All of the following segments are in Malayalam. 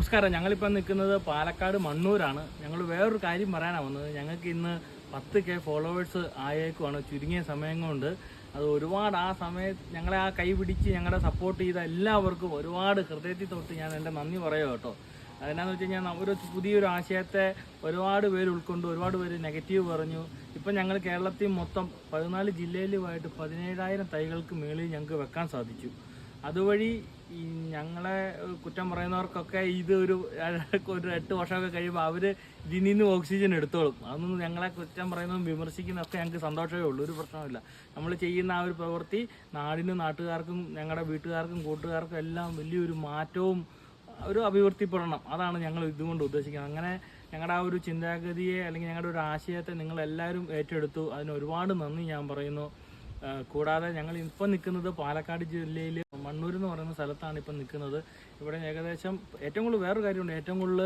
നമസ്കാരം. ഞങ്ങളിപ്പോൾ നിൽക്കുന്നത് പാലക്കാട് മണ്ണൂരാണ്. ഞങ്ങൾ വേറൊരു കാര്യം പറയാനാണ് വന്നത്. ഞങ്ങൾക്ക് ഇന്ന് 10K ഫോളോവേഴ്സ് ആയേക്കുവാണ് ചുരുങ്ങിയ സമയം കൊണ്ട്. അത് ഒരുപാട് ആ സമയത്ത് ഞങ്ങളെ ആ കൈ പിടിച്ച് ഞങ്ങളെ സപ്പോർട്ട് ചെയ്ത എല്ലാവർക്കും ഒരുപാട് ഹൃദയത്തിൽ തൊട്ട് ഞാൻ എൻ്റെ നന്ദി പറയുക കേട്ടോ. അതെന്നാന്ന് വെച്ച് കഴിഞ്ഞാൽ ഒരു പുതിയൊരു ആശയത്തെ ഒരുപാട് പേര് ഉൾക്കൊണ്ട് ഒരുപാട് പേര് നെഗറ്റീവ് പറഞ്ഞു. ഇപ്പം ഞങ്ങൾ കേരളത്തിൽ മൊത്തം 14 ജില്ലയിലുമായിട്ട് 17,000 തൈകൾക്ക് മേളിൽ ഞങ്ങൾക്ക് വെക്കാൻ സാധിച്ചു. അതുവഴി ഈ ഞങ്ങളെ കുറ്റം പറയുന്നവർക്കൊക്കെ ഇത് ഒരു 8 വർഷമൊക്കെ കഴിയുമ്പോൾ അവർ ഇതിൽ നിന്ന് ഓക്സിജൻ എടുത്തോളും. അതൊന്നും ഞങ്ങളെ കുറ്റം പറയുന്നതും വിമർശിക്കുന്നതൊക്കെ ഞങ്ങൾക്ക് സന്തോഷമേ ഉള്ളൂ, ഒരു പ്രശ്നമില്ല. നമ്മൾ ചെയ്യുന്ന ആ ഒരു പ്രവൃത്തി നാടിനും നാട്ടുകാർക്കും ഞങ്ങളുടെ വീട്ടുകാർക്കും കൂട്ടുകാർക്കും എല്ലാം വലിയൊരു മാറ്റവും ഒരു അഭിവൃദ്ധിപ്പെടണം. അതാണ് ഞങ്ങൾ ഇതുകൊണ്ട് ഉദ്ദേശിക്കുന്നത്. അങ്ങനെ ഞങ്ങളുടെ ആ ഒരു ചിന്താഗതിയെ അല്ലെങ്കിൽ ഞങ്ങളുടെ ഒരു ആശയത്തെ നിങ്ങളെല്ലാവരും ഏറ്റെടുത്തു. അതിന് ഒരുപാട് നന്ദി ഞാൻ പറയുന്നു. കൂടാതെ ഞങ്ങൾ ഇപ്പം നിൽക്കുന്നത് പാലക്കാട് ജില്ലയിൽ മണ്ണൂർ എന്ന് പറയുന്ന സ്ഥലത്താണ് ഇപ്പം നിൽക്കുന്നത്. ഇവിടെ ഏകദേശം ഏറ്റവും കൂടുതൽ വേറൊരു കാര്യമുണ്ട്. ഏറ്റവും കൂടുതൽ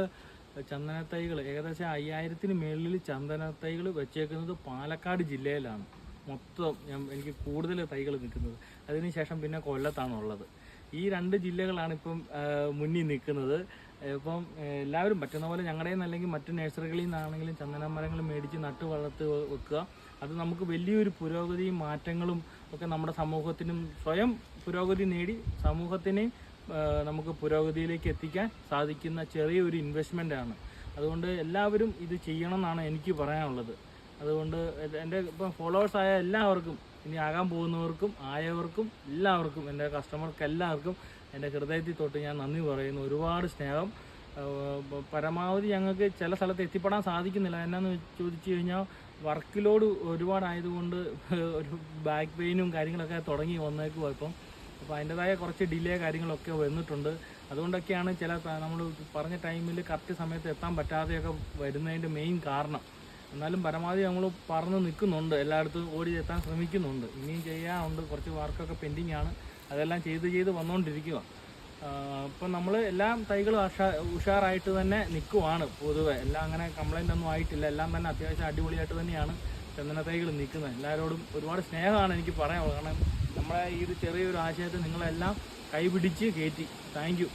ചന്ദനത്തൈകൾ ഏകദേശം 5000-ന് മേളിൽ ചന്ദനത്തൈകൾ വെച്ചേക്കുന്നത് പാലക്കാട് ജില്ലയിലാണ്. മൊത്തം എനിക്ക് കൂടുതൽ തൈകൾ നിൽക്കുന്നത്. അതിനുശേഷം പിന്നെ കൊല്ലത്താണുള്ളത്. ഈ 2 ജില്ലകളാണ് ഇപ്പം മുന്നിൽ നിൽക്കുന്നത്. ഇപ്പം എല്ലാവരും പറ്റുന്ന പോലെ ഞങ്ങളുടെ അല്ലെങ്കിൽ മറ്റു നഴ്സറികളിൽ നിന്നാണെങ്കിലും ചന്ദന മരങ്ങൾ മേടിച്ച് നട്ട് വളർത്തി വെക്കുക. അത് നമുക്ക് വലിയൊരു പുരോഗതിയും മാറ്റങ്ങളും ഒക്കെ നമ്മുടെ സമൂഹത്തിനും സ്വയം പുരോഗതി നേടി സമൂഹത്തിനെ നമുക്ക് പുരോഗതിയിലേക്ക് എത്തിക്കാൻ സാധിക്കുന്ന ചെറിയൊരു ഇൻവെസ്റ്റ്മെൻ്റാണ്. അതുകൊണ്ട് എല്ലാവരും ഇത് ചെയ്യണം എന്നാണ് എനിക്ക് പറയാനുള്ളത്. അതുകൊണ്ട് എൻ്റെ ഇപ്പം ഫോളോവേഴ്സായ എല്ലാവർക്കും, ഇനി ആകാൻ പോകുന്നവർക്കും ആയവർക്കും എല്ലാവർക്കും, എൻ്റെ കസ്റ്റമർക്ക് എല്ലാവർക്കും എൻ്റെ ഹൃദയത്തിൽ തൊട്ട് ഞാൻ നന്ദി പറയുന്നു. ഒരുപാട് സ്നേഹം. പരമാവധി ഞങ്ങൾക്ക് ചില സ്ഥലത്ത് എത്തിപ്പെടാൻ സാധിക്കുന്നില്ല. എന്നാന്ന് ചോദിച്ചു കഴിഞ്ഞാൽ വർക്ക് ലോഡ് ഒരുപാടായതുകൊണ്ട് ഒരു ബാക്ക് പെയിനും കാര്യങ്ങളൊക്കെ തുടങ്ങി വന്നേക്കുവാ ഇപ്പം. അപ്പോൾ അതിൻ്റെതായ കുറച്ച് ഡിലേ കാര്യങ്ങളൊക്കെ വന്നിട്ടുണ്ട്. അതുകൊണ്ടൊക്കെയാണ് ചില നമ്മൾ പറഞ്ഞ ടൈമിൽ കറക്റ്റ് സമയത്ത് എത്താൻ പറ്റാതെയൊക്കെ വരുന്നതിൻ്റെ മെയിൻ കാരണം. എന്നാലും പരമാവധി നമ്മൾ പറന്ന് നിൽക്കുന്നുണ്ട്, എല്ലായിടത്തും ഓടി എത്താൻ ശ്രമിക്കുന്നുണ്ട്. ഇനിയും ചെയ്യാനുണ്ട്, കുറച്ച് വർക്കൊക്കെ പെൻഡിങ് ആണ്. അതെല്ലാം ചെയ്ത് വന്നുകൊണ്ടിരിക്കുക. ഇപ്പം നമ്മൾ എല്ലാം തൈകളും ഉഷാറായിട്ട് തന്നെ നിൽക്കുവാണ്. പൊതുവെ എല്ലാം അങ്ങനെ കംപ്ലൈൻ്റ് ഒന്നും ആയിട്ടില്ല. എല്ലാം തന്നെ അത്യാവശ്യം അടിപൊളിയായിട്ട് തന്നെയാണ് ചന്ദന തൈകൾ നിൽക്കുന്നത്. എല്ലാവരോടും ഒരുപാട് സ്നേഹമാണ് എനിക്ക് പറയാനുള്ളത്. കാരണം നമ്മളെ ഈ ഒരു ചെറിയൊരു ആശയത്തെ നിങ്ങളെല്ലാം കൈപിടിച്ച് കയറ്റി. Thank you.